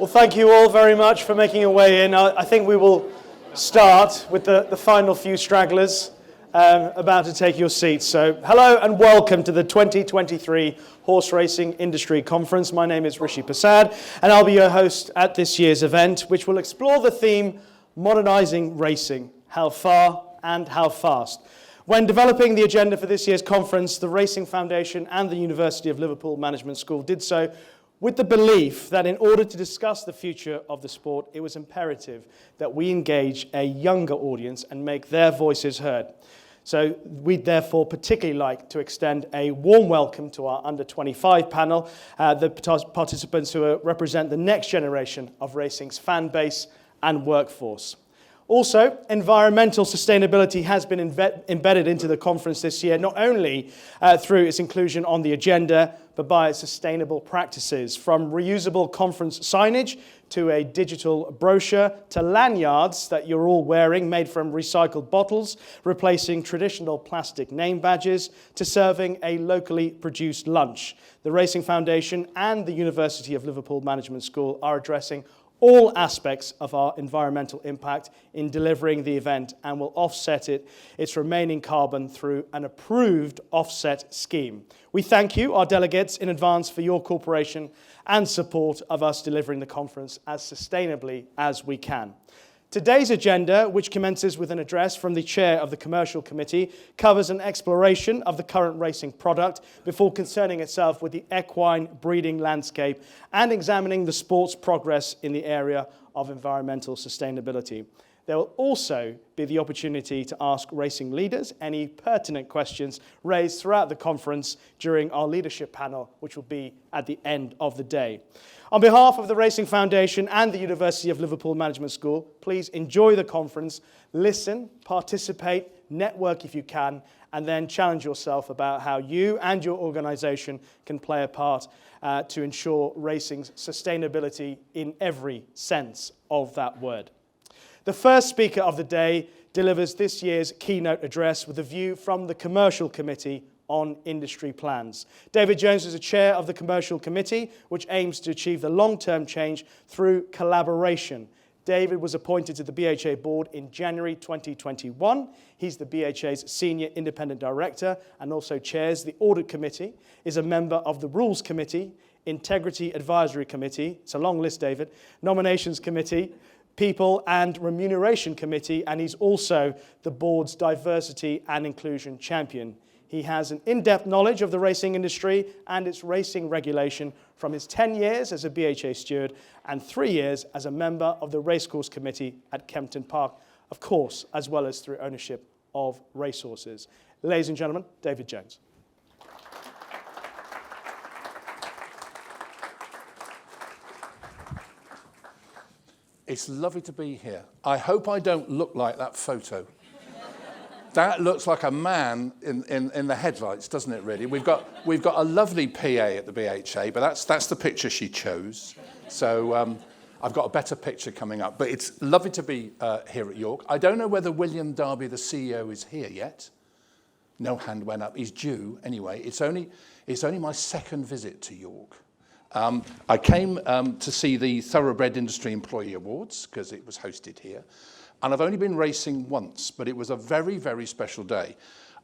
Well, thank you all very much for making your way in. I think we will start with the final few stragglers about to take your seats. So, hello and welcome to the 2023 Horseracing Industry Conference. My name is Rishi Prasad, and I'll be your host at this year's event, which will explore the theme, Modernising Racing, How Far and How Fast. When developing the agenda for this year's conference, the Racing Foundation and the University of Liverpool Management School did so with the belief that in order to discuss the future of the sport, it was imperative that we engage a younger audience and make their voices heard. So we'd therefore particularly like to extend a warm welcome to our under-25 panel, the participants who represent the next generation of racing's fan base and workforce. Also, environmental sustainability has been embedded into the conference this year, not only through its inclusion on the agenda, but by its sustainable practices, from reusable conference signage to a digital brochure to lanyards that you're all wearing made from recycled bottles, replacing traditional plastic name badges, to serving a locally produced lunch. The Racing Foundation and the University of Liverpool Management School are addressing all aspects of our environmental impact in delivering the event and will offset its remaining carbon through an approved offset scheme. We thank you, our delegates, in advance for your cooperation and support of us delivering the conference as sustainably as we can. Today's agenda, which commences with an address from the chair of the Commercial Committee, covers an exploration of the current racing product before concerning itself with the equine breeding landscape and examining the sport's progress in the area of environmental sustainability. There will also be the opportunity to ask racing leaders any pertinent questions raised throughout the conference during our leadership panel, which will be at the end of the day. On behalf of the Racing Foundation and the University of Liverpool Management School, please enjoy the conference, listen, participate, network if you can, and then challenge yourself about how you and your organisation can play a part to ensure racing's sustainability in every sense of that word. The first speaker of the day delivers this year's Keynote Address with a view from the Commercial Committee on industry plans. David Jones is a chair of the Commercial Committee, which aims to achieve the long-term change through collaboration. David was appointed to the BHA board in January 2021. He's the BHA's Senior Independent Director and also chairs the Audit Committee, is a member of the Rules Committee, Integrity Advisory Committee, it's a long list, David, Nominations Committee, People and Remuneration Committee, and he's also the board's Diversity and Inclusion Champion. He has an in-depth knowledge of the racing industry and its racing regulation from his 10 years as a BHA steward and 3 years as a member of the Racecourse Committee at Kempton Park, of course, as well as through ownership of racehorses. Ladies and gentlemen, David Jones. It's lovely to be here. I hope I don't look like that photo. That looks like a man in the headlights, doesn't it, really? We've got a lovely PA at the BHA, but that's the picture she chose. So I've got a better picture coming up. But it's lovely to be here at York. I don't know whether William Darby, the CEO, is here yet. No hand went up. He's due anyway. It's only my second visit to York. I came to see the Thoroughbred Industry Employee Awards because it was hosted here. And I've only been racing once, but it was a very, very special day.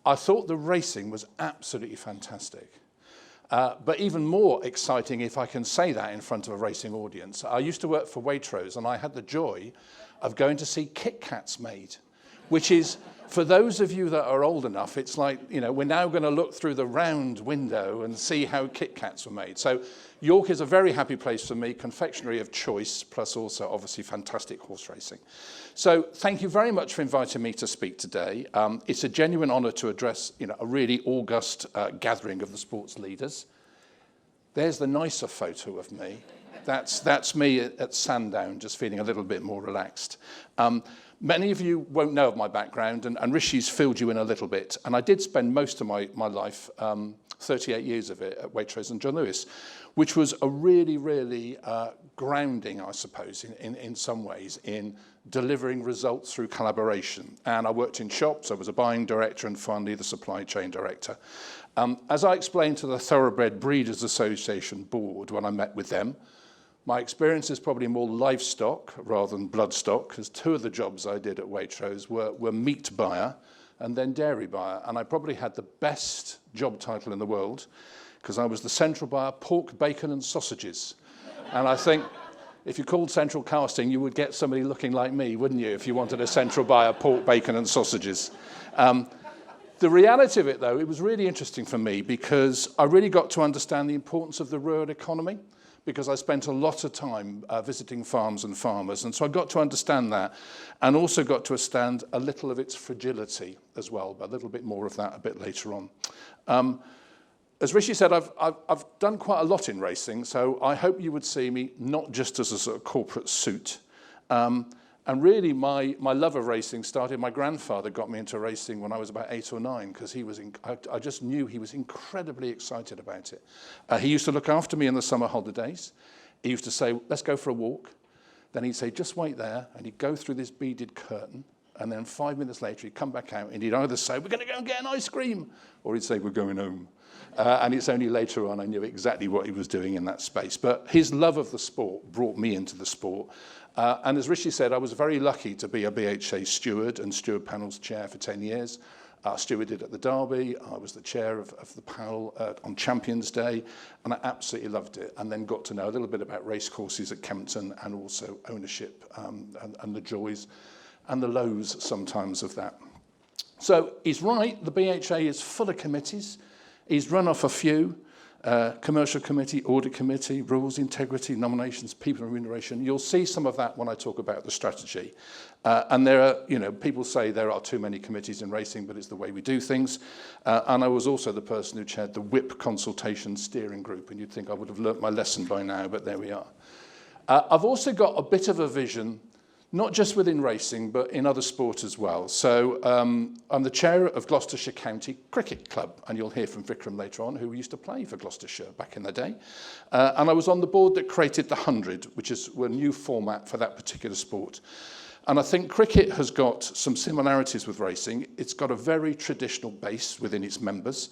I thought the racing was absolutely fantastic. But even more exciting, if I can say that in front of a racing audience, I used to work for Waitrose and I had the joy of going to see Kit Kats made, which is, for those of you that are old enough, it's like, you know, we're now going to look through the round window and see how Kit Kats were made. So York is a very happy place for me, confectionery of choice, plus also obviously fantastic horse racing. So thank you very much for inviting me to speak today. It's a genuine honour to address, you know, a really august gathering of the sports leaders. There's the nicer photo of me. That's me at Sandown, just feeling a little bit more relaxed. Many of you won't know of my background, and Rishi's filled you in a little bit. And I did spend most of my life, 38 years of it, at Waitrose and John Lewis, which was a really, really grounding, I suppose, in some ways, in delivering results through collaboration. And I worked in shops, I was a buying director, and finally the supply chain director. As I explained to the Thoroughbred Breeders Association board when I met with them, My experience is probably more livestock rather than bloodstock, because 2 of the jobs I did at Waitrose were meat buyer and then dairy buyer. And I probably had the best job title in the world, because I was the central buyer, pork, bacon and sausages. And I think if you called central casting, you would get somebody looking like me, wouldn't you, if you wanted a central buyer, pork, bacon and sausages. The reality of it, though, it was really interesting for me, because I really got to understand the importance of the rural economy, because I spent a lot of time visiting farms and farmers. And so I got to understand that, and also got to understand a little of its fragility as well, but a little bit more of that a bit later on. As Rishi said, I've done quite a lot in racing, so I hope you would see me not just as a sort of corporate suit. And really, my love of racing started. My grandfather got me into racing when I was about 8 or 9, because I just knew he was incredibly excited about it. He used to look after me in the summer holidays. He used to say, let's go for a walk. Then he'd say, just wait there. And he'd go through this beaded curtain. And then 5 minutes later, he'd come back out and he'd either say, we're going to go and get an ice cream, or he'd say, we're going home. And it's only later on I knew exactly what he was doing in that space. But his love of the sport brought me into the sport. And as Rishi said, I was very lucky to be a BHA steward and steward panel's chair for 10 years. I stewarded at the Derby. I was the chair of the panel on Champions Day, and I absolutely loved it. And then got to know a little bit about racecourses at Kempton, and also ownership and the joys and the lows sometimes of that. So he's right, the BHA is full of committees. He's run off a few. Commercial committee, audit committee, rules, integrity, nominations, people and remuneration. You'll see some of that when I talk about the strategy. And there are, people say there are too many committees in racing, but it's the way we do things. And I was also the person who chaired the WHIP consultation steering group, and you'd think I would have learnt my lesson by now, but there we are. I've also got a bit of a vision, not just within racing, but in other sports as well. So I'm the chair of Gloucestershire County Cricket Club, and you'll hear from Vikram later on, who used to play for Gloucestershire back in the day. And I was on the board that created the 100, which is a new format for that particular sport. And I think cricket has got some similarities with racing. It's got a very traditional base within its members.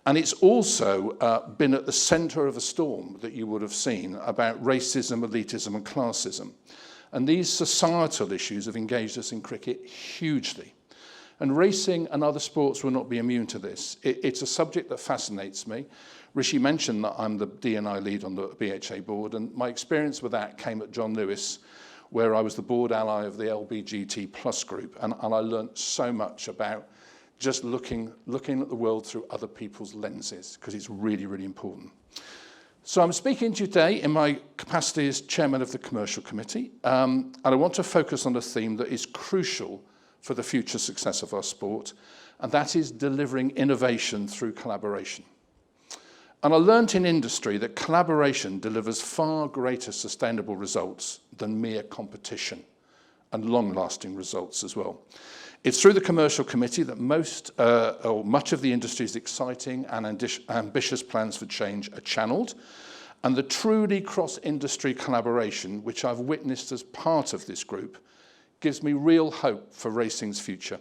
And it's also been at the centre of a storm that you would have seen about racism, elitism and classism. And these societal issues have engaged us in cricket hugely. And racing and other sports will not be immune to this. It's a subject that fascinates me. Rishi mentioned that I'm the D&I lead on the BHA board, and my experience with that came at John Lewis, where I was the board ally of the LBGT Plus group, and I learnt so much about just looking at the world through other people's lenses, because it's really, really important. So I'm speaking to you today in my capacity as chairman of the Commercial Committee, and I want to focus on a theme that is crucial for the future success of our sport, and that is delivering innovation through collaboration. And I learnt in industry that collaboration delivers far greater sustainable results than mere competition, and long-lasting results as well. It's through the Commercial Committee that much of the industry's exciting and ambitious plans for change are channeled, and the truly cross-industry collaboration, which I've witnessed as part of this group, gives me real hope for racing's future.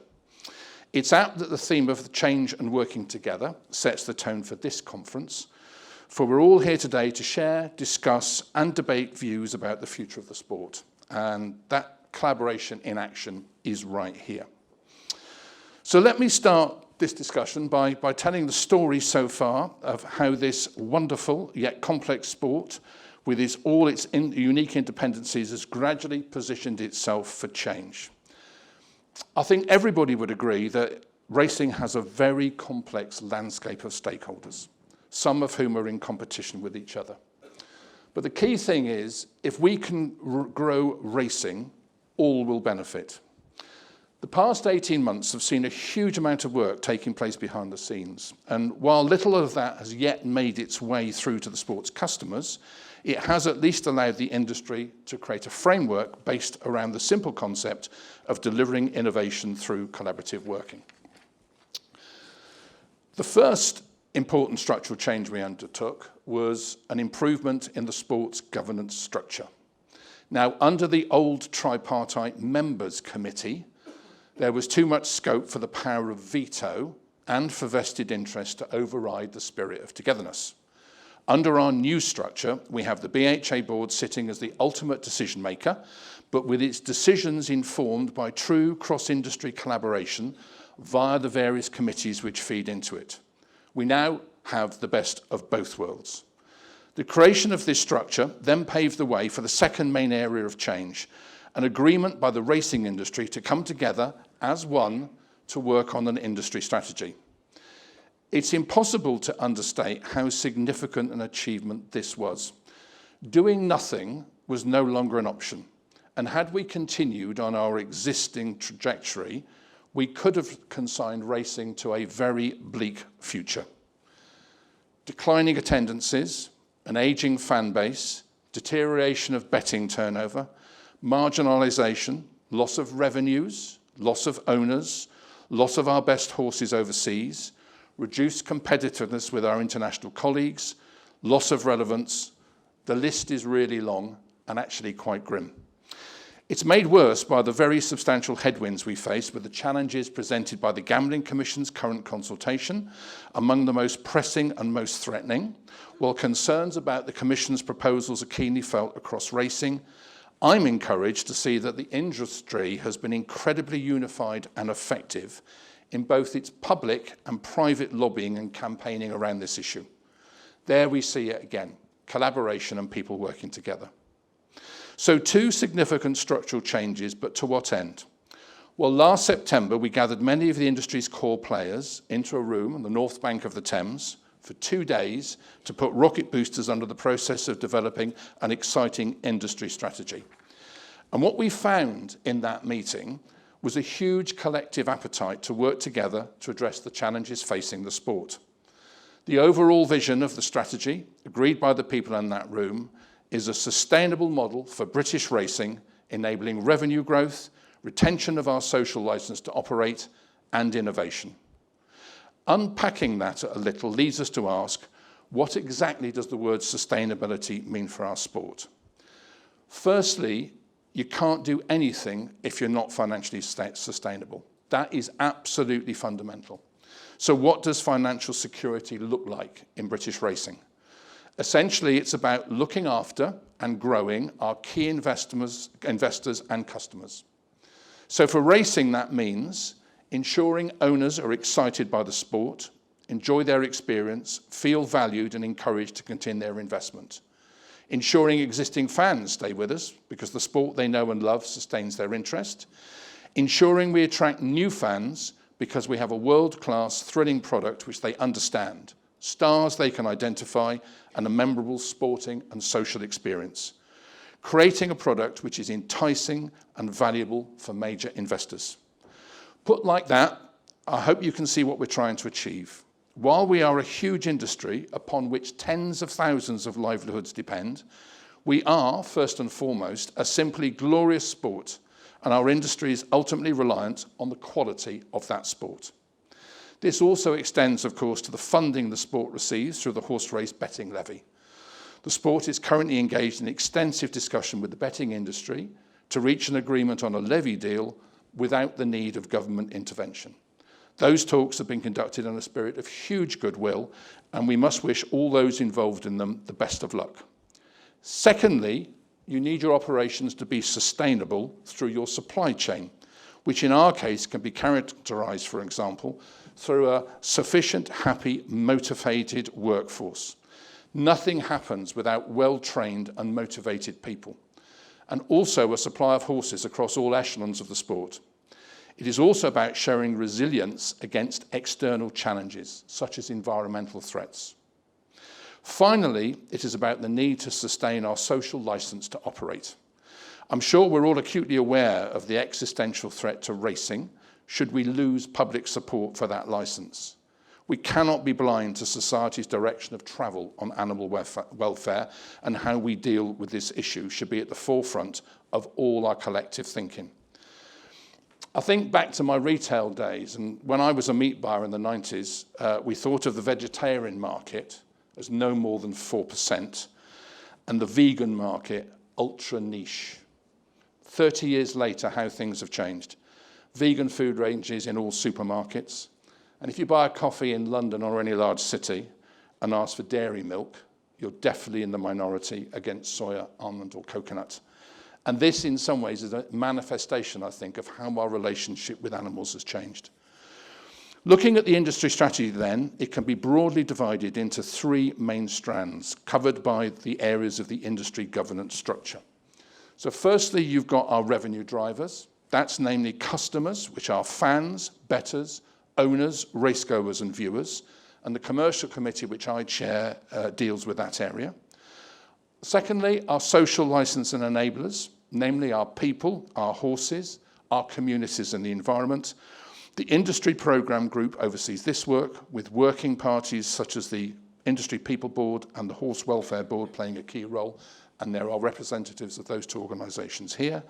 It's apt that the theme of change and working together sets the tone for this conference, for we're all here today to share, discuss, and debate views about the future of the sport, and that collaboration in action is right here. So let me start this discussion by telling the story so far of how this wonderful yet complex sport, with all its unique independencies, has gradually positioned itself for change. I think everybody would agree that racing has a very complex landscape of stakeholders, some of whom are in competition with each other. But the key thing is, if we can grow racing, all will benefit. The past 18 months have seen a huge amount of work taking place behind the scenes. And while little of that has yet made its way through to the sport's customers, it has at least allowed the industry to create a framework based around the simple concept of delivering innovation through collaborative working. The first important structural change we undertook was an improvement in the sport's governance structure. Now, under the old tripartite members committee, there was too much scope for the power of veto and for vested interest to override the spirit of togetherness. Under our new structure, we have the BHA board sitting as the ultimate decision maker, but with its decisions informed by true cross-industry collaboration via the various committees which feed into it. We now have the best of both worlds. The creation of this structure then paved the way for the second main area of change, an agreement by the racing industry to come together as one to work on an industry strategy. It's impossible to understate how significant an achievement this was. Doing nothing was no longer an option, and had we continued on our existing trajectory, we could have consigned racing to a very bleak future. Declining attendances, an aging fan base, deterioration of betting turnover, marginalisation, loss of revenues, loss of owners, loss of our best horses overseas, reduced competitiveness with our international colleagues, loss of relevance. The list is really long and actually quite grim. It's made worse by the very substantial headwinds we face with the challenges presented by the Gambling Commission's current consultation, among the most pressing and most threatening. While concerns about the Commission's proposals are keenly felt across racing, I'm encouraged to see that the industry has been incredibly unified and effective in both its public and private lobbying and campaigning around this issue. There we see it again, collaboration and people working together. So 2 significant structural changes, but to what end? Well, last September, we gathered many of the industry's core players into a room on the north bank of the Thames for 2 days to put rocket boosters under the process of developing an exciting industry strategy. And what we found in that meeting was a huge collective appetite to work together to address the challenges facing the sport. The overall vision of the strategy, agreed by the people in that room, is a sustainable model for British racing, enabling revenue growth, retention of our social licence to operate, and innovation. Unpacking that a little leads us to ask, what exactly does the word sustainability mean for our sport? Firstly, you can't do anything if you're not financially sustainable. That is absolutely fundamental. So what does financial security look like in British racing? Essentially, it's about looking after and growing our key investors and customers. So for racing, that means ensuring owners are excited by the sport, enjoy their experience, feel valued and encouraged to continue their investment. Ensuring existing fans stay with us because the sport they know and love sustains their interest. Ensuring we attract new fans because we have a world-class, thrilling product which they understand, stars they can identify, and a memorable sporting and social experience. Creating a product which is enticing and valuable for major investors. Put like that, I hope you can see what we're trying to achieve. While we are a huge industry upon which tens of thousands of livelihoods depend, we are, first and foremost, a simply glorious sport, and our industry is ultimately reliant on the quality of that sport. This also extends, of course, to the funding the sport receives through the horse race betting levy. The sport is currently engaged in extensive discussion with the betting industry to reach an agreement on a levy deal without the need of government intervention. Those talks have been conducted in a spirit of huge goodwill, and we must wish all those involved in them the best of luck. Secondly, you need your operations to be sustainable through your supply chain, which in our case can be characterised, for example, through a sufficient, happy, motivated workforce. Nothing happens without well-trained and motivated people, and also a supply of horses across all echelons of the sport. It is also about showing resilience against external challenges, such as environmental threats. Finally, it is about the need to sustain our social licence to operate. I'm sure we're all acutely aware of the existential threat to racing should we lose public support for that licence. We cannot be blind to society's direction of travel on animal welfare, and how we deal with this issue should be at the forefront of all our collective thinking. I think back to my retail days, and when I was a meat buyer in the 90s, we thought of the vegetarian market as no more than 4%, and the vegan market ultra niche. 30 years later, how things have changed. Vegan food ranges in all supermarkets, and if you buy a coffee in London or any large city and ask for dairy milk, you're definitely in the minority against soya, almond, or coconut. And this, in some ways, is a manifestation, I think, of how our relationship with animals has changed. Looking at the industry strategy then, it can be broadly divided into three main strands covered by the areas of the industry governance structure. So firstly, you've got our revenue drivers. That's namely customers, which are fans, bettors, owners, racegoers and viewers. And the commercial committee, which I chair, deals with that area. Secondly, our social license and enablers, namely our people, our horses, our communities and the environment. The industry programme group oversees this work, with working parties such as the Industry People Board and the Horse Welfare Board playing a key role, and there are representatives of those two organisations here.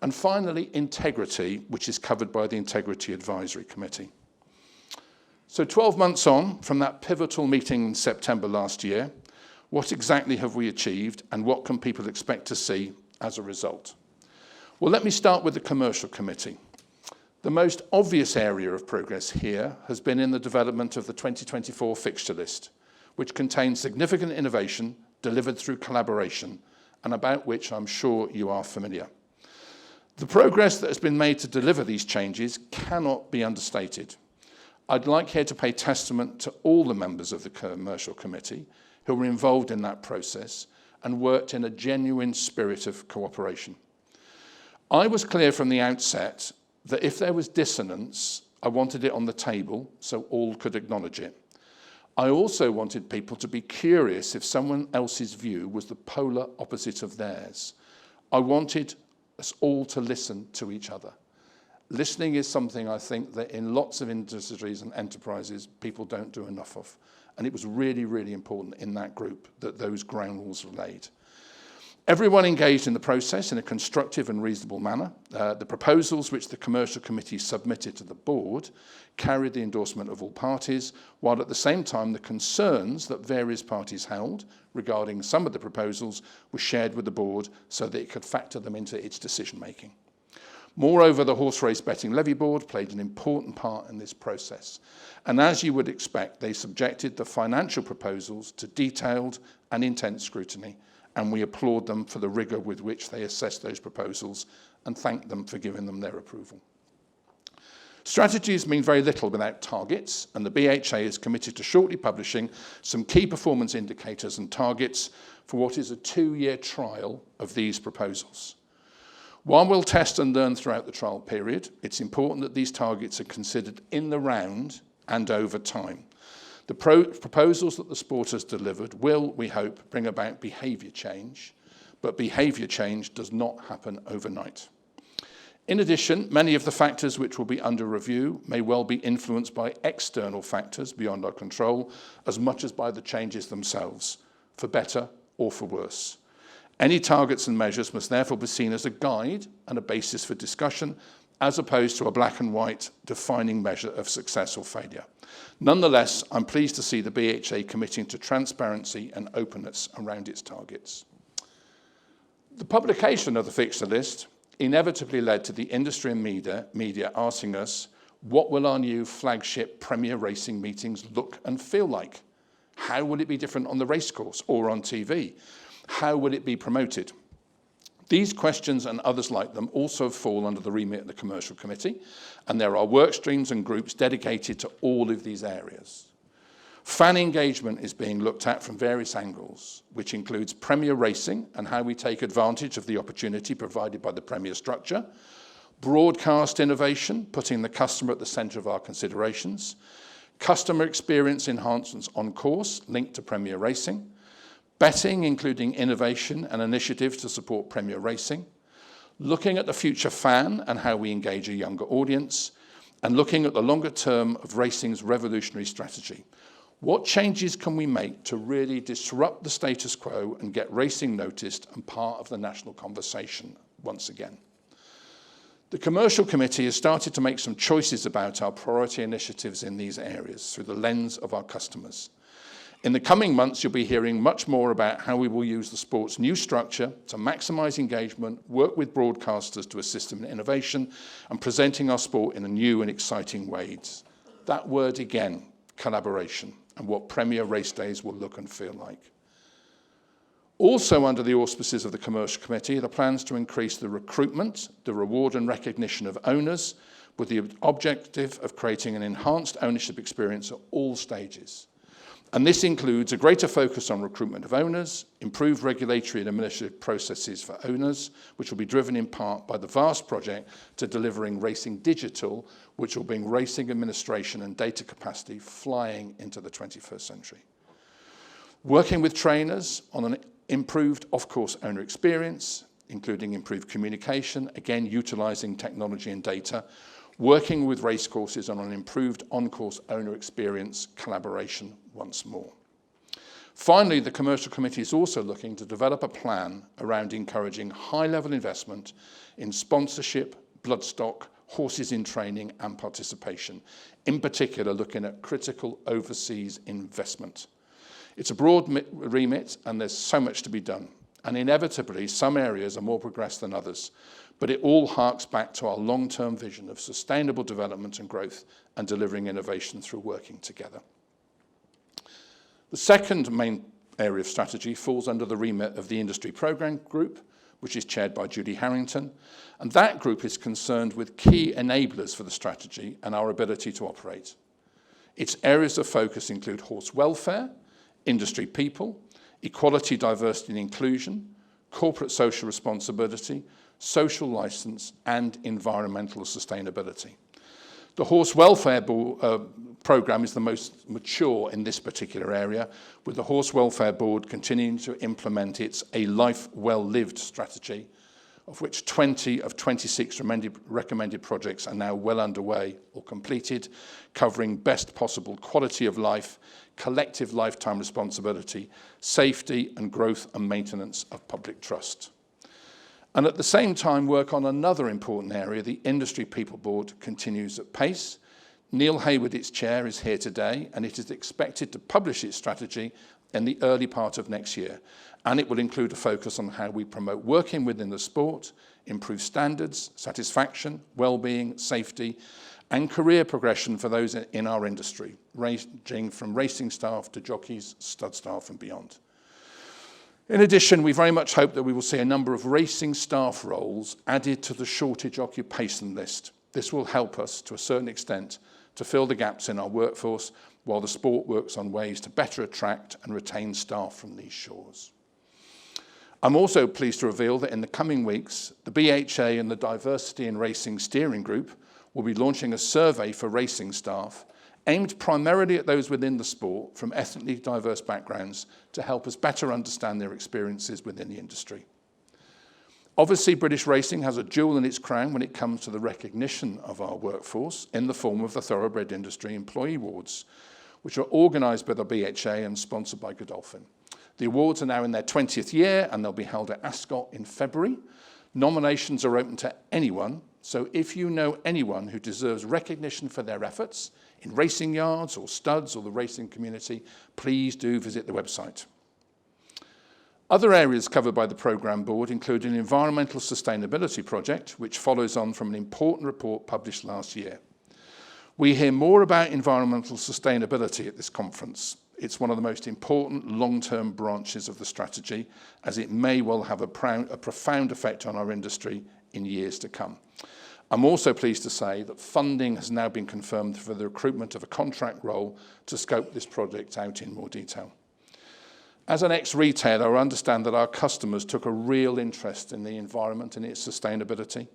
And finally, integrity, which is covered by the Integrity Advisory Committee. So 12 months on from that pivotal meeting in September last year, what exactly have we achieved and what can people expect to see as a result? Well, let me start with the Commercial Committee. The most obvious area of progress here has been in the development of the 2024 fixture list, which contains significant innovation delivered through collaboration, and about which I'm sure you are familiar. The progress that has been made to deliver these changes cannot be understated. I'd like here to pay testament to all the members of the Commercial Committee who were involved in that process and worked in a genuine spirit of cooperation. I was clear from the outset that if there was dissonance, I wanted it on the table so all could acknowledge it. I also wanted people to be curious if someone else's view was the polar opposite of theirs. I wanted us all to listen to each other. Listening is something I think that in lots of industries and enterprises, people don't do enough of. And it was really, really important in that group that those ground rules were laid. Everyone engaged in the process in a constructive and reasonable manner. The proposals which the Commercial Committee submitted to the board carried the endorsement of all parties, while at the same time the concerns that various parties held regarding some of the proposals were shared with the board so that it could factor them into its decision-making. Moreover, the Horse Race Betting Levy Board played an important part in this process. And as you would expect, they subjected the financial proposals to detailed and intense scrutiny, and we applaud them for the rigour with which they assessed those proposals and thank them for giving them their approval. Strategies mean very little without targets, and the BHA is committed to shortly publishing some key performance indicators and targets for what is a 2-year trial of these proposals. While we'll test and learn throughout the trial period, it's important that these targets are considered in the round and over time. The proposals that the sport has delivered will, we hope, bring about behaviour change, but behaviour change does not happen overnight. In addition, many of the factors which will be under review may well be influenced by external factors beyond our control, as much as by the changes themselves, for better or for worse. Any targets and measures must therefore be seen as a guide and a basis for discussion, as opposed to a black and white defining measure of success or failure. Nonetheless, I'm pleased to see the BHA committing to transparency and openness around its targets. The publication of the fixture list inevitably led to the industry and media asking us, what will our new flagship Premier Racing meetings look and feel like? How will it be different on the racecourse or on TV? How will it be promoted? These questions and others like them also fall under the remit of the Commercial Committee, and there are work streams and groups dedicated to all of these areas. Fan engagement is being looked at from various angles, which includes Premier Racing and how we take advantage of the opportunity provided by the Premier structure, broadcast innovation, putting the customer at the centre of our considerations, customer experience enhancements on course linked to Premier Racing, betting, including innovation and initiatives to support Premier Racing, looking at the future fan and how we engage a younger audience, and looking at the longer term of racing's revolutionary strategy. What changes can we make to really disrupt the status quo and get racing noticed and part of the national conversation once again? The Commercial Committee has started to make some choices about our priority initiatives in these areas through the lens of our customers. In the coming months, you'll be hearing much more about how we will use the sport's new structure to maximise engagement, work with broadcasters to assist them in innovation, and presenting our sport in a new and exciting ways. That word again, collaboration, and what Premier Race Days will look and feel like. Also under the auspices of the Commercial Committee, the plans to increase the recruitment, the reward and recognition of owners with the objective of creating an enhanced ownership experience at all stages. And this includes a greater focus on recruitment of owners, improved regulatory and administrative processes for owners, which will be driven in part by the vast project to delivering Racing Digital, which will bring racing administration and data capacity flying into the 21st century. Working with trainers on an improved off-course owner experience, including improved communication, again utilising technology and data, working with racecourses on an improved on-course owner experience collaboration once more. Finally, the Commercial Committee is also looking to develop a plan around encouraging high-level investment in sponsorship, bloodstock, horses in training and participation, in particular looking at critical overseas investment. It's a broad remit and there's so much to be done. And inevitably, some areas are more progressed than others, but it all harks back to our long-term vision of sustainable development and growth and delivering innovation through working together. The second main area of strategy falls under the remit of the Industry Programme Group, which is chaired by Judy Harrington, and that group is concerned with key enablers for the strategy and our ability to operate. Its areas of focus include horse welfare, industry people, equality, diversity and inclusion, corporate social responsibility, social licence and environmental sustainability. The Horse Welfare Programme is the most mature in this particular area, with the Horse Welfare Board continuing to implement its A Life Well Lived strategy, of which 20 of 26 recommended projects are now well underway or completed, covering best possible quality of life, collective lifetime responsibility, safety and growth and maintenance of public trust. And at the same time, work on another important area, the Industry People Board continues at pace. Neil Hayward, its chair, is here today, and it is expected to publish its strategy in the early part of next year. And it will include a focus on how we promote working within the sport, improve standards, satisfaction, well-being, safety, and career progression for those in our industry, ranging from racing staff to jockeys, stud staff, and beyond. In addition, we very much hope that we will see a number of racing staff roles added to the shortage occupation list. This will help us, to a certain extent, to fill the gaps in our workforce while the sport works on ways to better attract and retain staff from these shores. I'm also pleased to reveal that in the coming weeks, the BHA and the Diversity in Racing Steering Group will be launching a survey for racing staff aimed primarily at those within the sport from ethnically diverse backgrounds to help us better understand their experiences within the industry. Obviously, British racing has a jewel in its crown when it comes to the recognition of our workforce in the form of the Thoroughbred Industry Employee Awards, which are organised by the BHA and sponsored by Godolphin. The awards are now in their 20th year and they'll be held at Ascot in February. Nominations are open to anyone, so if you know anyone who deserves recognition for their efforts in racing yards or studs or the racing community, please do visit the website. Other areas covered by the programme board include an environmental sustainability project, which follows on from an important report published last year. We hear more about environmental sustainability at this conference. It's one of the most important long-term branches of the strategy, as it may well have a profound effect on our industry in years to come. I'm also pleased to say that funding has now been confirmed for the recruitment of a contract role to scope this project out in more detail. As an ex-retailer, I understand that our customers took a real interest in the environment and its sustainability.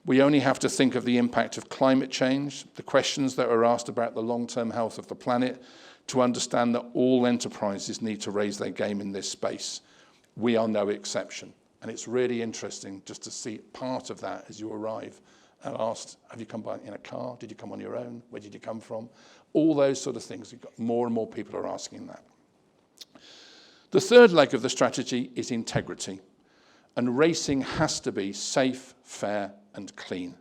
We only have to think of the impact of climate change, the questions that are asked about the long-term health of the planet, to understand that all enterprises need to raise their game in this space. We are no exception. And it's really interesting just to see part of that as you arrive and asked, have you come by in a car? Did you come on your own? Where did you come from? All those sort of things. More and more people are asking that. The third leg of the strategy is integrity. And racing has to be safe, fair, and clean.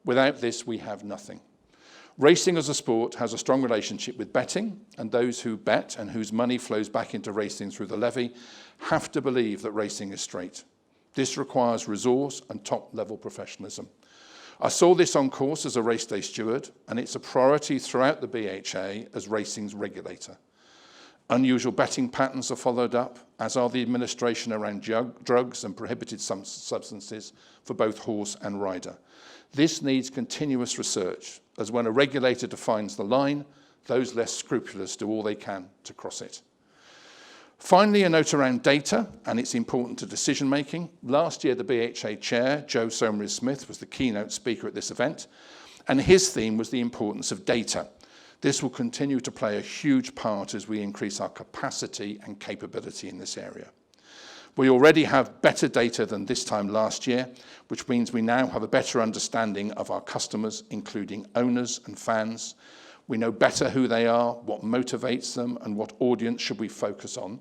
Without this, we have nothing. Racing as a sport has a strong relationship with betting, and those who bet and whose money flows back into racing through the levy have to believe that racing is straight. This requires resource and top-level professionalism. I saw this on course as a race day steward, and it's a priority throughout the BHA as racing's regulator. Unusual betting patterns are followed up, as are the administration around drugs and prohibited substances for both horse and rider. This needs continuous research, as when a regulator defines the line, those less scrupulous do all they can to cross it. Finally, a note around data and its importance to decision making. Last year, the BHA chair, Joe Someris-Smith, was the keynote speaker at this event, and his theme was the importance of data. This will continue to play a huge part as we increase our capacity and capability in this area. We already have better data than this time last year, which means we now have a better understanding of our customers, including owners and fans. We know better who they are, what motivates them, and what audience should we focus on,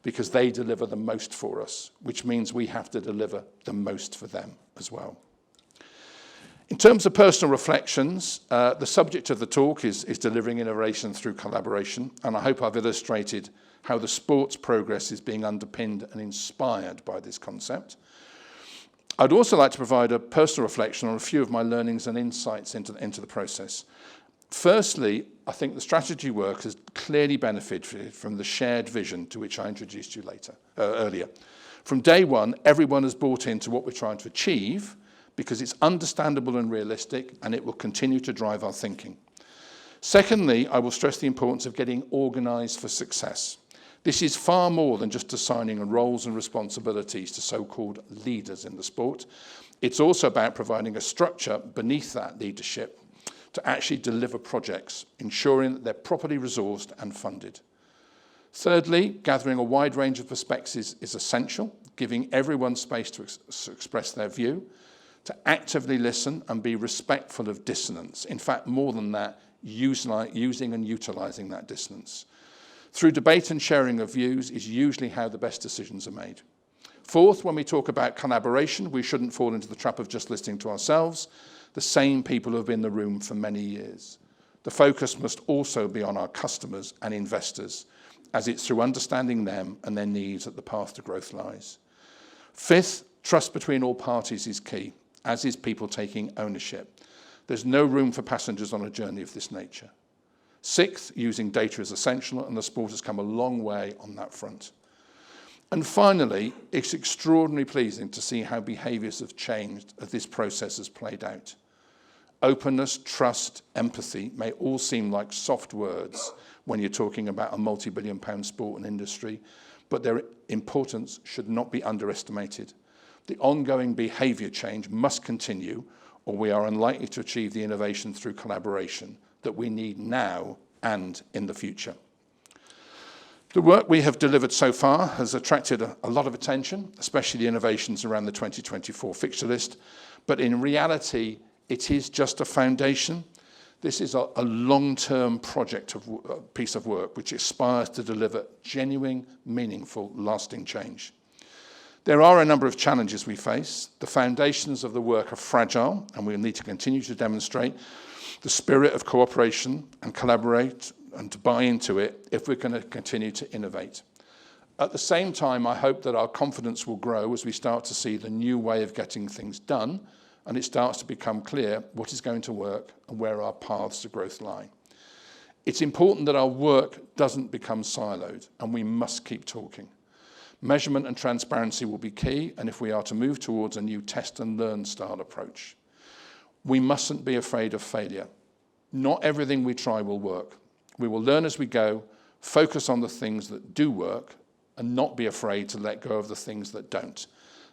because they deliver the most for us, which means we have to deliver the most for them as well. In terms of personal reflections, the subject of the talk is delivering innovation through collaboration, and I hope I've illustrated how the sport's progress is being underpinned and inspired by this concept. I'd also like to provide a personal reflection on a few of my learnings and insights into the process. Firstly, I think the strategy work has clearly benefited from the shared vision to which I introduced you earlier. From day one, everyone has bought into what we're trying to achieve, because it's understandable and realistic, and it will continue to drive our thinking. Secondly, I will stress the importance of getting organised for success. This is far more than just assigning roles and responsibilities to so-called leaders in the sport. It's also about providing a structure beneath that leadership to actually deliver projects, ensuring that they're properly resourced and funded. Thirdly, gathering a wide range of perspectives is essential, giving everyone space to express their view, to actively listen and be respectful of dissonance. In fact, more than that, using and utilising that dissonance. Through debate and sharing of views is usually how the best decisions are made. Fourth, when we talk about collaboration, we shouldn't fall into the trap of just listening to ourselves, the same people who have been in the room for many years. The focus must also be on our customers and investors, as it's through understanding them and their needs that the path to growth lies. Fifth, trust between all parties is key, as is people taking ownership. There's no room for passengers on a journey of this nature. Sixth, using data is essential, and the sport has come a long way on that front. And finally, it's extraordinarily pleasing to see how behaviours have changed as this process has played out. Openness, trust, empathy may all seem like soft words when you're talking about a multi-billion-pound sport and industry, but their importance should not be underestimated. The ongoing behaviour change must continue, or we are unlikely to achieve the innovation through collaboration that we need now and in the future. The work we have delivered so far has attracted a lot of attention, especially the innovations around the 2024 fixture list, but in reality, it is just a foundation. This is a long-term piece of work which aspires to deliver genuine, meaningful, lasting change. There are a number of challenges we face. The foundations of the work are fragile, and we'll need to continue to demonstrate the spirit of cooperation and collaborate and to buy into it if we're going to continue to innovate. At the same time, I hope that our confidence will grow as we start to see the new way of getting things done, and it starts to become clear what is going to work and where our paths to growth lie. It's important that our work doesn't become siloed, and we must keep talking. Measurement and transparency will be key, and if we are to move towards a new test and learn style approach. We mustn't be afraid of failure. Not everything we try will work. We will learn as we go, focus on the things that do work, and not be afraid to let go of the things that don't.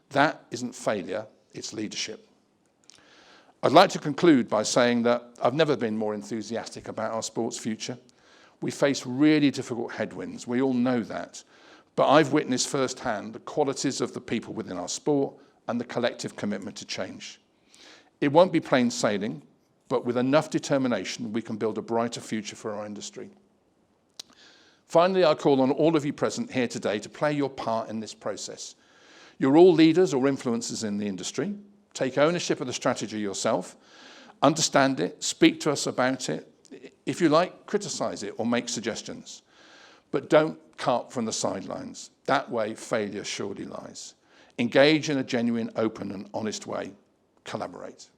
That isn't failure, it's leadership. I'd like to conclude by saying that I've never been more enthusiastic about our sport's future. We face really difficult headwinds, we all know that. But I've witnessed firsthand the qualities of the people within our sport and the collective commitment to change. It won't be plain sailing, but with enough determination, we can build a brighter future for our industry. Finally, I call on all of you present here today to play your part in this process. You're all leaders or influencers in the industry. Take ownership of the strategy yourself, understand it, speak to us about it. If you like, criticize it or make suggestions. But don't carp from the sidelines. That way, failure surely lies. Engage in a genuine, open and honest way. Collaborate.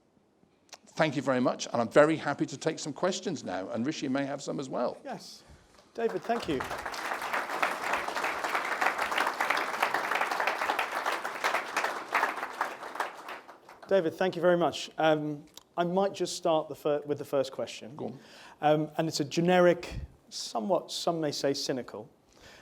Thank you very much, and I'm very happy to take some questions now, and Rishi may have some as well. Yes. David, thank you. David, thank you very much. I might just start with the first question. Go on. And it's a generic, somewhat, some may say cynical.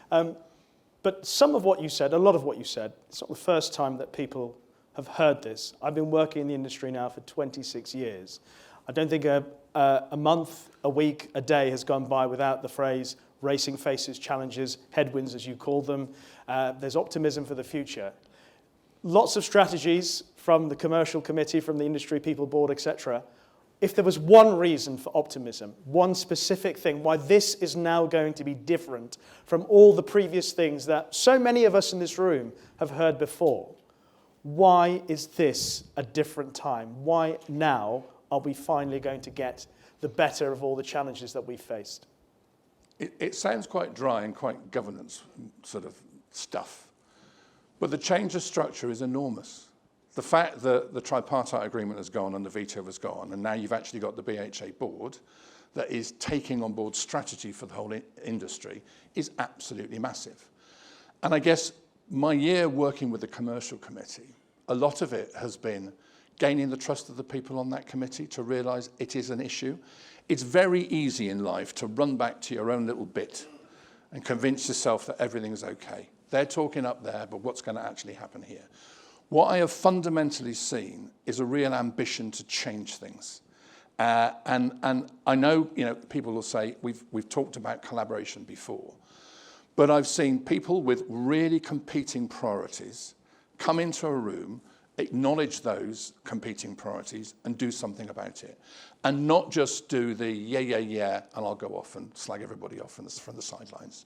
But some of what you said, a lot of what you said, it's not the first time that people have heard this. I've been working in the industry now for 26 years. I don't think a month, a week, a day has gone by without the phrase racing faces challenges, headwinds as you call them. There's optimism for the future. Lots of strategies from the commercial committee, from the industry people board, etc. If there was one reason for optimism, one specific thing, why this is now going to be different from all the previous things that so many of us in this room have heard before, why is this a different time? Why now are we finally going to get the better of all the challenges that we've faced? It sounds quite dry and quite governance sort of stuff, but the change of structure is enormous. The fact that the tripartite agreement has gone and the veto has gone, and now you've actually got the BHA board that is taking on board strategy for the whole industry is absolutely massive. And I guess my year working with the commercial committee, a lot of it has been gaining the trust of the people on that committee to realise it is an issue. It's very easy in life to run back to your own little bit and convince yourself that everything's okay. They're talking up there, but what's going to actually happen here? What I have fundamentally seen is a real ambition to change things. And I know, people will say, we've talked about collaboration before, but I've seen people with really competing priorities come into a room, acknowledge those competing priorities and do something about it. And not just do the yeah, and I'll go off and slag everybody off from the sidelines.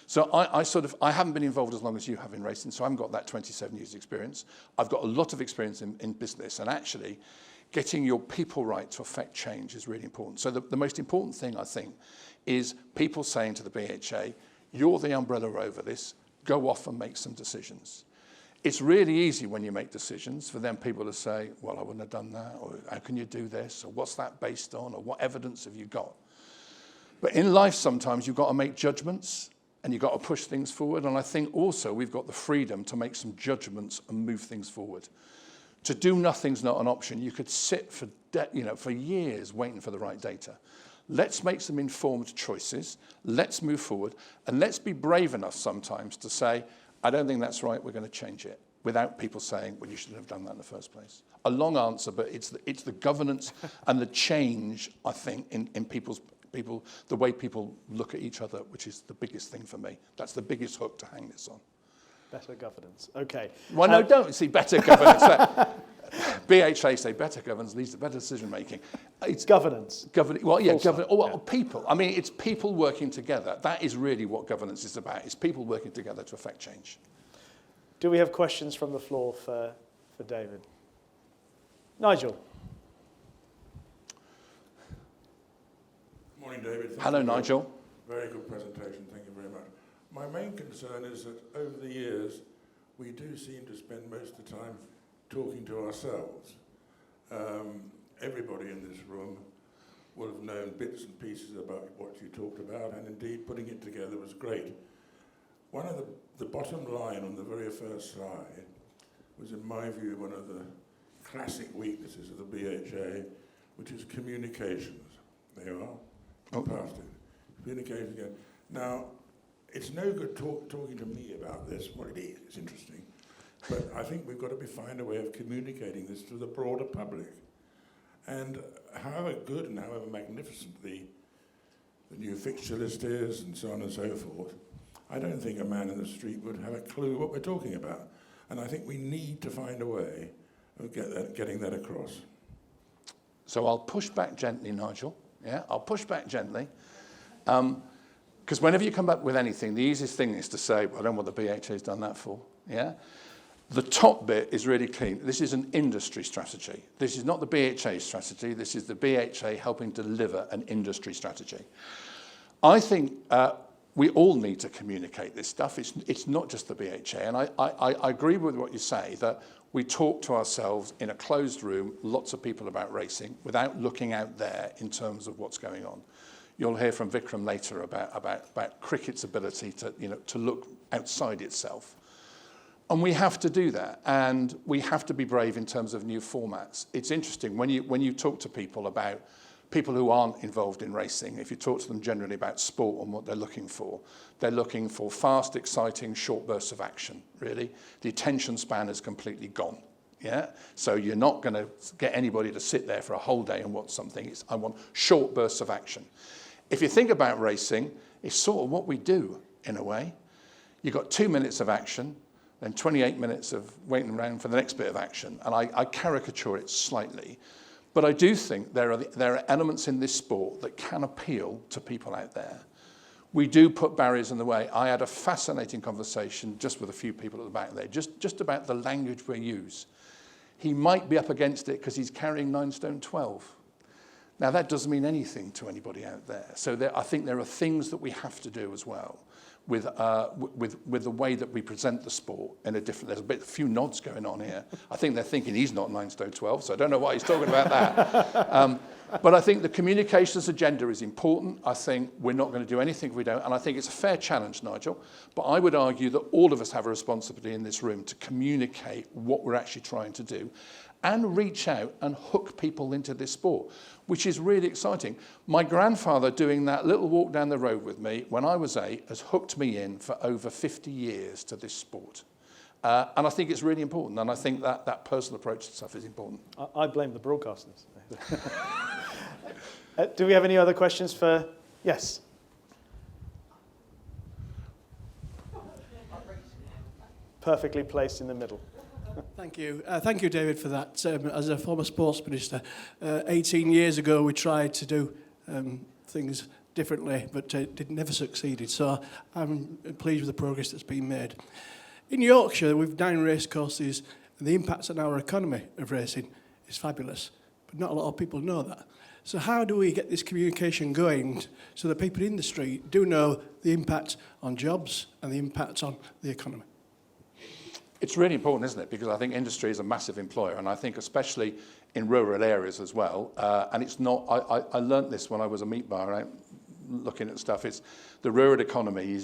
So I haven't been involved as long as you have in racing, so I haven't got that 27 years experience. I've got a lot of experience in business, and actually getting your people right to affect change is really important. So the most important thing, I think, is people saying to the BHA, you're the umbrella over this, go off and make some decisions. It's really easy when you make decisions for them people to say, well, I wouldn't have done that, or how can you do this, or what's that based on, or what evidence have you got? But in life sometimes you've got to make judgments, and you've got to push things forward. And I think also we've got the freedom to make some judgments and move things forward. To do nothing's not an option. You could sit for years waiting for the right data. Let's make some informed choices. Let's move forward. And let's be brave enough sometimes to say, I don't think that's right, we're going to change it, without people saying, well, you shouldn't have done that in the first place. A long answer, but it's the governance and the change, I think, in people, the way people look at each other, which is the biggest thing for me. That's the biggest hook to hang this on. Better governance. Okay. Well, no, don't see better governance. BHA say better governance leads to better decision making. It's governance. People. I mean, it's people working together. That is really what governance is about. It's people working together to affect change. Do we have questions from the floor for David? Nigel. Morning, David. Hello, Nigel. Very good presentation. Thank you very much. My main concern is that over the years, we do seem to spend most of the time talking to ourselves. Everybody in this room will have known bits and pieces about what you talked about, and indeed putting it together was great. One of the bottom line on the very first slide was, in my view, one of the classic weaknesses of the BHA, which is communications. There you are. Past it. Communication again. Now, it's no good talking to me about this. Well, it is. It's interesting. But I think we've got to find a way of communicating this to the broader public. And however good and however magnificent the new fixture list is and so on and so forth, I don't think a man in the street would have a clue what we're talking about. And I think we need to find a way of getting that across. So I'll push back gently, Nigel. Yeah, I'll push back gently. Because whenever you come up with anything, the easiest thing is to say, well, I don't know what the BHA's done that for. Yeah? The top bit is really clean. This is an industry strategy. This is not the BHA strategy. This is the BHA helping deliver an industry strategy. I think we all need to communicate this stuff. It's not just the BHA. And I agree with what you say, that we talk to ourselves in a closed room, lots of people about racing, without looking out there in terms of what's going on. You'll hear from Vikram later about cricket's ability to look outside itself. And we have to do that, and we have to be brave in terms of new formats. It's interesting, when you talk to people about people who aren't involved in racing, if you talk to them generally about sport and what they're looking for fast, exciting, short bursts of action, really. The attention span is completely gone, yeah? So you're not going to get anybody to sit there for a whole day and watch something. I want short bursts of action. If you think about racing, it's sort of what we do, in a way. You've got 2 minutes of action, then 28 minutes of waiting around for the next bit of action. And I caricature it slightly. But I do think there are elements in this sport that can appeal to people out there. We do put barriers in the way. I had a fascinating conversation just with a few people at the back there, just about the language we use. He might be up against it because he's carrying 9 stone 12. Now, that doesn't mean anything to anybody out there. So I think there are things that we have to do as well with the way that we present the sport in a different. There's a few nods going on here. I think they're thinking he's not 9 stone 12, so I don't know why he's talking about that. But I think the communications agenda is important. I think we're not going to do anything if we don't, and I think it's a fair challenge, Nigel. But I would argue that all of us have a responsibility in this room to communicate what we're actually trying to do, and reach out and hook people into this sport, which is really exciting. My grandfather doing that little walk down the road with me when I was 8 has hooked me in for over 50 years to this sport. And I think it's really important, and I think that personal approach to stuff is important. I blame the broadcasters. Do we have any other questions for... Yes. Perfectly placed in the middle. Thank you. Thank you, David, for that. As a former sports minister, 18 years ago we tried to do things differently, but it never succeeded. So I'm pleased with the progress that's been made. In Yorkshire, we've 9 race courses, and the impact on our economy of racing is fabulous. But not a lot of people know that. So how do we get this communication going so that people in the street do know the impact on jobs and the impact on the economy? It's really important, isn't it? Because I think industry is a massive employer, and I think especially in rural areas as well. And it's not. I learnt this when I was a meat bar, right? Looking at stuff. It's the rural economy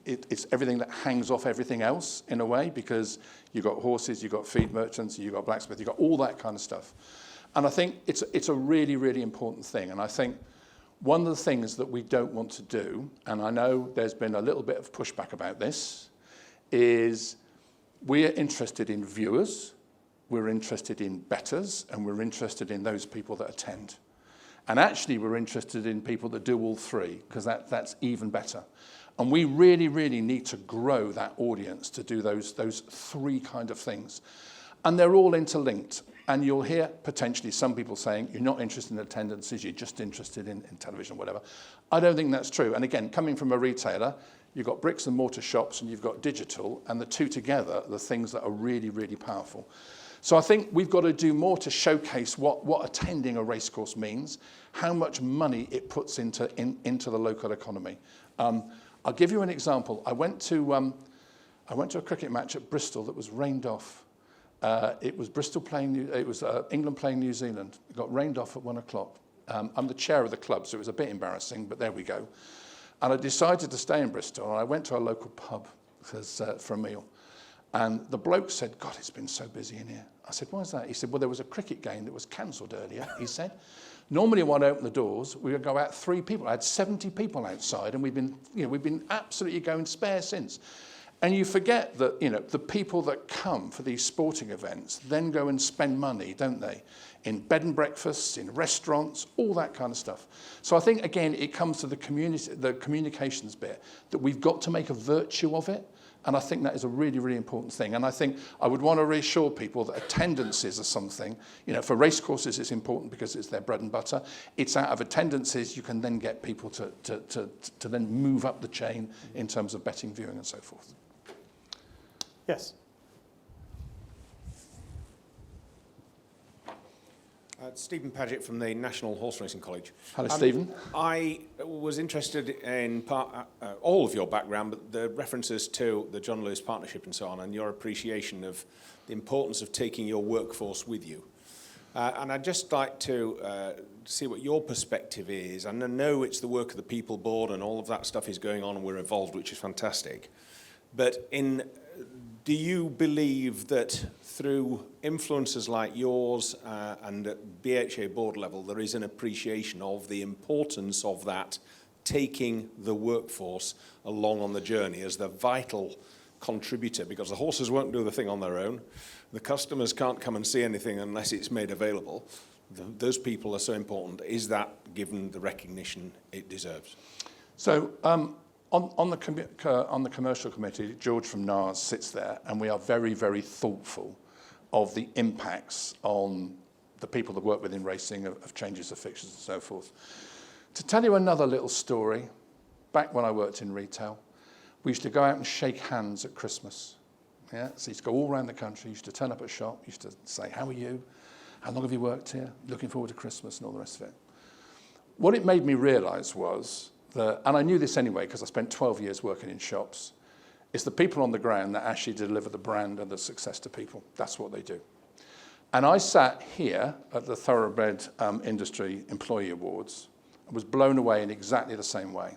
it's everything that hangs off everything else in a way, because you've got horses, you've got feed merchants, you've got blacksmith, you've got all that kind of stuff. And I think it's a really, really important thing. And I think one of the things that we don't want to do, and I know there's been a little bit of pushback about this, is we're interested in viewers, we're interested in bettors, and we're interested in those people that attend. And actually, we're interested in people that do all three, because that's even better. And we really, really need to grow that audience to do those 3 kind of things. And they're all interlinked. And you'll hear potentially some people saying, you're not interested in attendances, you're just interested in television or whatever. I don't think that's true. And again, coming from a retailer, you've got bricks and mortar shops and you've got digital, and the two together are the things that are really, really powerful. So I think we've got to do more to showcase what attending a racecourse means, how much money it puts into the local economy. I'll give you an example. I went to a cricket match at Bristol that was rained off. It was England playing New Zealand. It got rained off at 1 o'clock. I'm the chair of the club, so it was a bit embarrassing, but there we go. And I decided to stay in Bristol, and I went to a local pub for a meal. And the bloke said, God, it's been so busy in here. I said, why is that? He said, well, there was a cricket game that was cancelled earlier, he said. Normally when I open the doors, we would go out 3 people. I had 70 people outside, and we've been absolutely going spare since. And you forget that, the people that come for these sporting events then go and spend money, don't they? In bed and breakfasts, in restaurants, all that kind of stuff. So I think, again, it comes to the communications bit, that we've got to make a virtue of it. And I think that is a really, really important thing. And I think I would want to reassure people that attendances are something, for racecourses it's important because it's their bread and butter. It's out of attendances you can then get people to then move up the chain in terms of betting, viewing and so forth. Yes. Stephen Paget from the National Horseracing College. Hello, Stephen. I was interested in all of your background, but the references to the John Lewis Partnership and so on, and your appreciation of the importance of taking your workforce with you. And I'd just like to see what your perspective is. And I know it's the work of the People Board and all of that stuff is going on and we're involved, which is fantastic. But in Do you believe that through influences like yours and at BHA board level, there is an appreciation of the importance of that, taking the workforce along on the journey as the vital contributor? Because the horses won't do the thing on their own. The customers can't come and see anything unless it's made available. Those people are so important. Is that given the recognition it deserves? So on the commercial committee, George from NARS sits there, and we are very, very thoughtful of the impacts on the people that work within racing of changes of fixtures and so forth. To tell you another little story, back when I worked in retail, we used to go out and shake hands at Christmas. Yeah, so you used to go all around the country, you used to turn up at shop, you used to say, how are you? How long have you worked here? Looking forward to Christmas and all the rest of it. What it made me realise was that, and I knew this anyway because I spent 12 years working in shops, it's the people on the ground that actually deliver the brand and the success to people. That's what they do. And I sat here at the Thoroughbred Industry Employee Awards and was blown away in exactly the same way.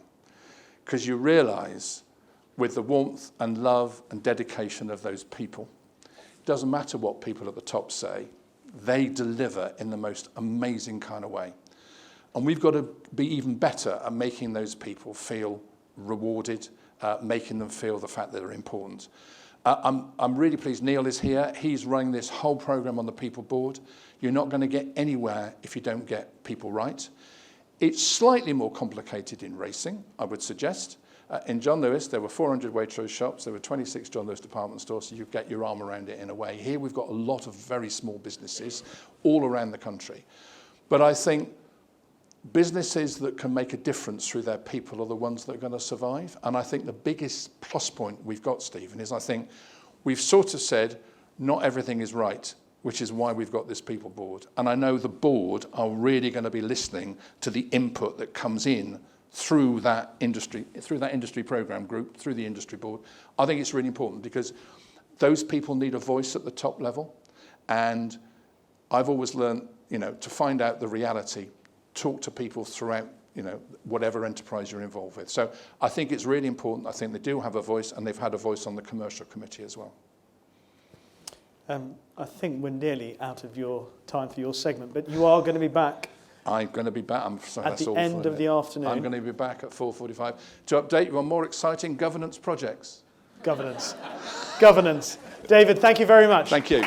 Because you realise with the warmth and love and dedication of those people, it doesn't matter what people at the top say, they deliver in the most amazing kind of way. And we've got to be even better at making those people feel rewarded, making them feel the fact that they're important. I'm really pleased Neil is here. He's running this whole program on the people board. You're not going to get anywhere if you don't get people right. It's slightly more complicated in racing, I would suggest. In John Lewis, there were 400 Waitrose shops. There were 26 John Lewis department stores, so you get your arm around it in a way. Here we've got a lot of very small businesses all around the country. But I think businesses that can make a difference through their people are the ones that are going to survive. And I think the biggest plus point we've got, Stephen, is I think we've sort of said not everything is right, which is why we've got this people board. And I know the board are really going to be listening to the input that comes in through that industry program group, through the industry board. I think it's really important because those people need a voice at the top level. And I've always learned, to find out the reality, talk to people throughout, whatever enterprise you're involved with. So I think it's really important. I think they do have a voice, and they've had a voice on the commercial committee as well. I think we're nearly out of your time for your segment, but you are going to be back. I'm going to be back. I'm sorry, at the end of the afternoon. I'm going to be back at 4:45 to update you on more exciting governance projects. Governance. Governance. David, thank you very much. Thank you.